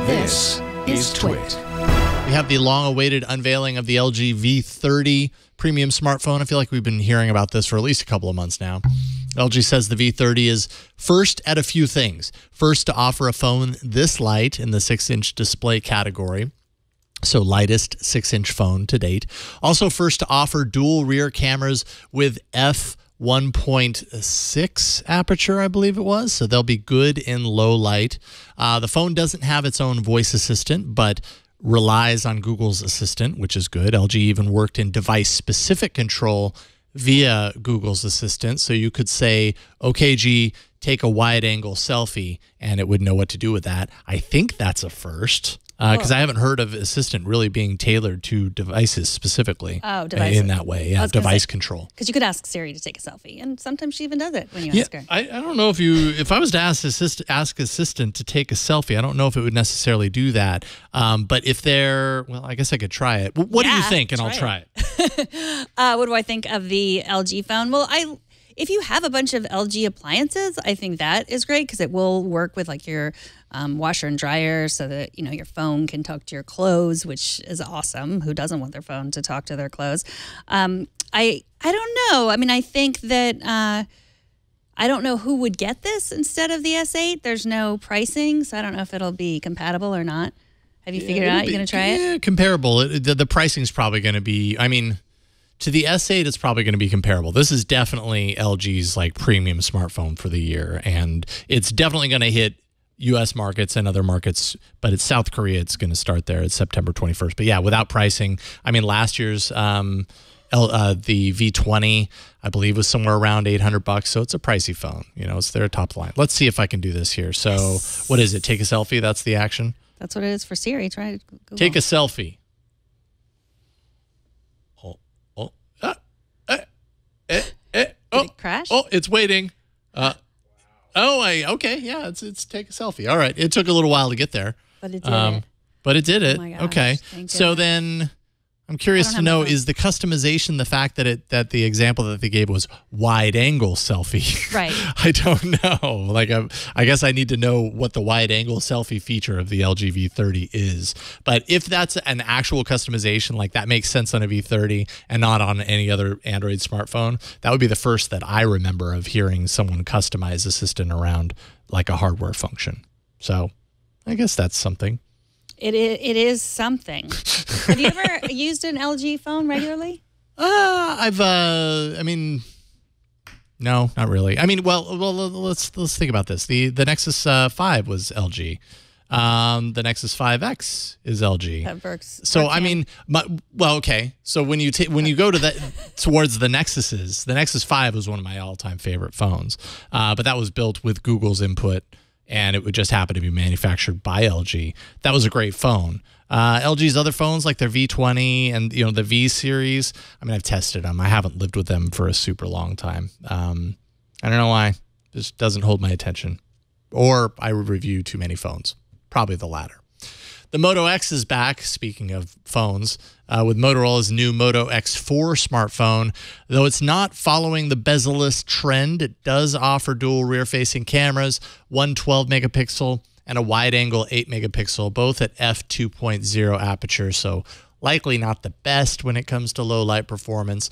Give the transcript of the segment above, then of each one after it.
This is TWiT. We have the long-awaited unveiling of the LG V30 premium smartphone. I feel like we've been hearing about this for at least a couple of months now. LG says the V30 is first at a few things. First, to offer a phone this light in the 6-inch display category. So lightest 6-inch phone to date. Also first to offer dual rear cameras with f1.6 aperture, I believe it was. So they'll be good in low light. The phone doesn't have its own voice assistant, but relies on Google's assistant, which is good. LG even worked in device-specific control via Google's assistant. So you could say, okay, G, take a wide-angle selfie, and it would know what to do with that. I think that's a first. Because I haven't heard of Assistant really being tailored to devices specifically in that way. Yeah, device control. Because you could ask Siri to take a selfie, and sometimes she even does it when you ask her. I don't know if I was to ask Assistant to take a selfie, I don't know if it would necessarily do that. But if well, I guess I could try it. What do you think? And I'll try it. What do I think of the LG phone? Well, if you have a bunch of LG appliances, I think that is great because it will work with like your washer and dryer so that, you know, your phone can talk to your clothes, which is awesome. Who doesn't want their phone to talk to their clothes? I don't know. I mean, I think that I don't know who would get this instead of the S8. There's no pricing, so I don't know if it'll be compatible or not. Have you figured it out? You going to try it? Yeah, comparable. The pricing's probably going to be, I mean, to the S8, it's probably going to be comparable. This is definitely LG's like premium smartphone for the year, and it's definitely going to hit U.S. markets and other markets, but it's South Korea. It's going to start there. It's September 21st. But yeah, without pricing, I mean, last year's the V20, I believe, was somewhere around $800. So it's a pricey phone. You know, it's their top line. Let's see if I can do this here. So what is it? Take a selfie. That's the action. That's what it is for Siri. Try to Google. Take a selfie. Did it crash? Oh, it's waiting. Okay, yeah, it's take a selfie. All right, it took a little while to get there, but it did it. But it did it. Oh my gosh, okay, so then I'm curious to know: is the customization the fact that the example that they gave was wide-angle selfie? Right. I don't know. Like, I guess I need to know what the wide-angle selfie feature of the LG V30 is. But if that's an actual customization, like that makes sense on a V30 and not on any other Android smartphone, that would be the first that I remember of hearing someone customize Assistant around like a hardware function. So I guess that's something. It is something. Have you ever used an LG phone regularly? I mean, no, not really. I mean, well, let's think about this. The Nexus 5 was LG. The Nexus 5X is LG. That works. So I mean, well, okay. So when you go to towards the Nexuses, the Nexus 5 was one of my all-time favorite phones. But that was built with Google's input, and it would just happen to be manufactured by LG. That was a great phone. LG's other phones, like their V20 and the V series, I mean, I've tested them. I haven't lived with them for a super long time. I don't know why. Just doesn't hold my attention. Or I review too many phones. Probably the latter. The Moto X is back, speaking of phones, with Motorola's new Moto X4 smartphone. Though it's not following the bezel-less trend, it does offer dual rear-facing cameras, one 12-megapixel and a wide-angle 8-megapixel, both at f2.0 aperture, so likely not the best when it comes to low-light performance.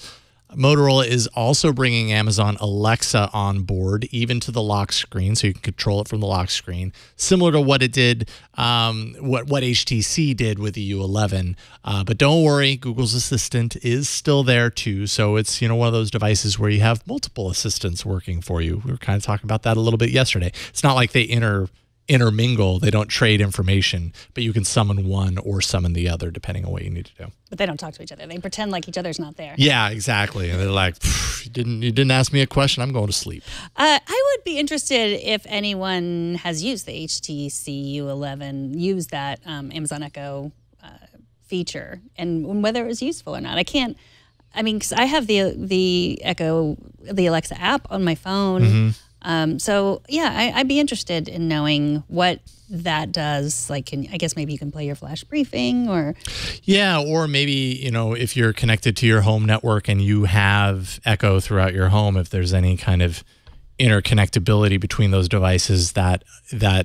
Motorola is also bringing Amazon Alexa on board, even to the lock screen, so you can control it from the lock screen, similar to what it did, what HTC did with the U11. But don't worry, Google's Assistant is still there too, so it's one of those devices where you have multiple assistants working for you. We were kind of talking about that a little bit yesterday. It's not like they intermingle, they don't trade information, but you can summon one or summon the other depending on what you need to do. But they don't talk to each other. They pretend like each other's not there. Yeah, exactly. And they're like, you didn't ask me a question, I'm going to sleep. I would be interested if anyone has used the HTC U11, used that Amazon Echo feature, and whether it was useful or not. I mean, because I have the Alexa app on my phone. Mm-hmm. So yeah, I'd be interested in knowing what that does. Like, I guess maybe you can play your flash briefing, or or maybe if you're connected to your home network and you have Echo throughout your home, if there's any kind of interconnectability between those devices that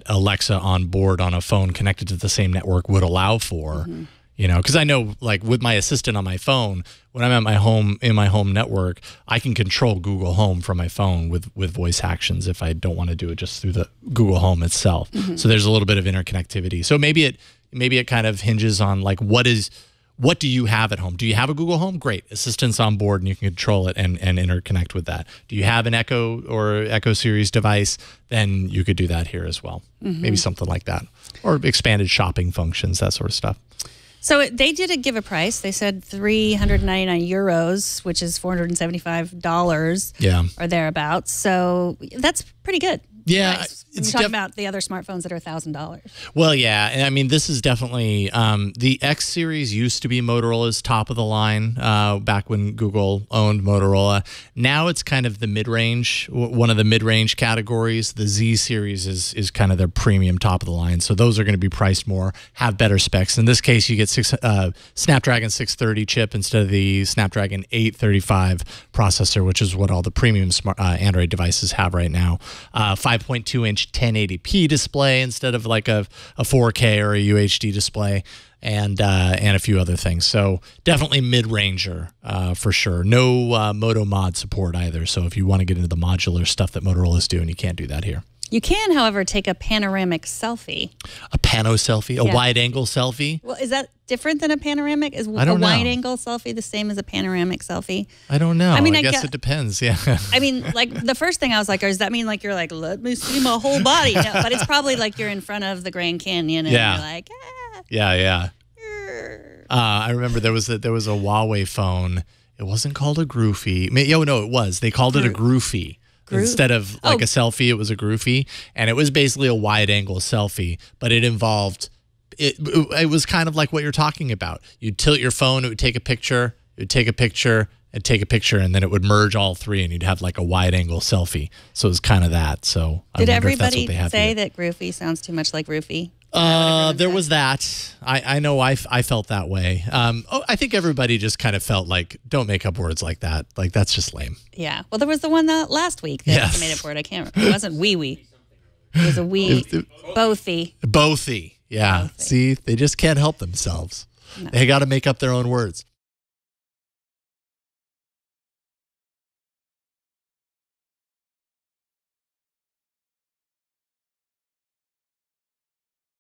Alexa on board on a phone connected to the same network would allow for. You know, because I know, like with my assistant on my phone, when I'm at my home in my home network, I can control Google Home from my phone with voice actions if I don't want to do it just through the Google Home itself. So there's a little bit of interconnectivity. So maybe it kind of hinges on like what do you have at home? Do you have a Google Home? Great, assistant's on board and you can control it and interconnect with that. Do you have an Echo or Echo Series device? Then you could do that here as well. Maybe something like that, or expanded shopping functions, that sort of stuff. So they did give a price. They said 399 euros, which is $475 or thereabouts. So that's pretty good. Yeah, nice. When you're talking about the other smartphones that are $1,000. Well, yeah, and I mean, this is definitely the X series used to be Motorola's top of the line back when Google owned Motorola. Now it's kind of the mid-range, one of the mid-range categories. The Z series is kind of their premium top of the line. So those are going to be priced more, have better specs. In this case, you get Snapdragon 630 chip instead of the Snapdragon 835 processor, which is what all the premium Android devices have right now. 5.2-inch 1080p display instead of like a 4K or a UHD display, and a few other things. So definitely mid-ranger for sure. No Moto Mod support either. So if you want to get into the modular stuff that Motorola's doing, you can't do that here. You can, however, take a panoramic selfie. A pano selfie? A wide-angle selfie? Well, is that different than a panoramic? Is a wide-angle selfie the same as a panoramic selfie? I don't know. I mean, I guess it depends, yeah. I mean, like, the first thing I was like, does that mean, like, you're like, let me see my whole body? No, but it's probably like you're in front of the Grand Canyon and you're like, ah. Yeah. I remember there was a Huawei phone. It wasn't called a Groovy. No, it was. They called it a Groovy. Instead of like a selfie, it was a Groovy, and it was basically a wide-angle selfie, but it involved, it was kind of like what you're talking about. You'd tilt your phone, it would take a picture, it would take a picture, and take a picture, and then it would merge all three, and you'd have like a wide-angle selfie. So it was kind of that. So did everybody say that Groovy sounds too much like Roofy? There was that. I know I felt that way. I think everybody just kind of felt like, don't make up words like that. Like, that's just lame. Yeah. Well, there was the one last week that made up word. I can't remember. It wasn't wee. It was a wee. Bothy. Bothy. Yeah. Bothy. See, they just can't help themselves. No. They got to make up their own words.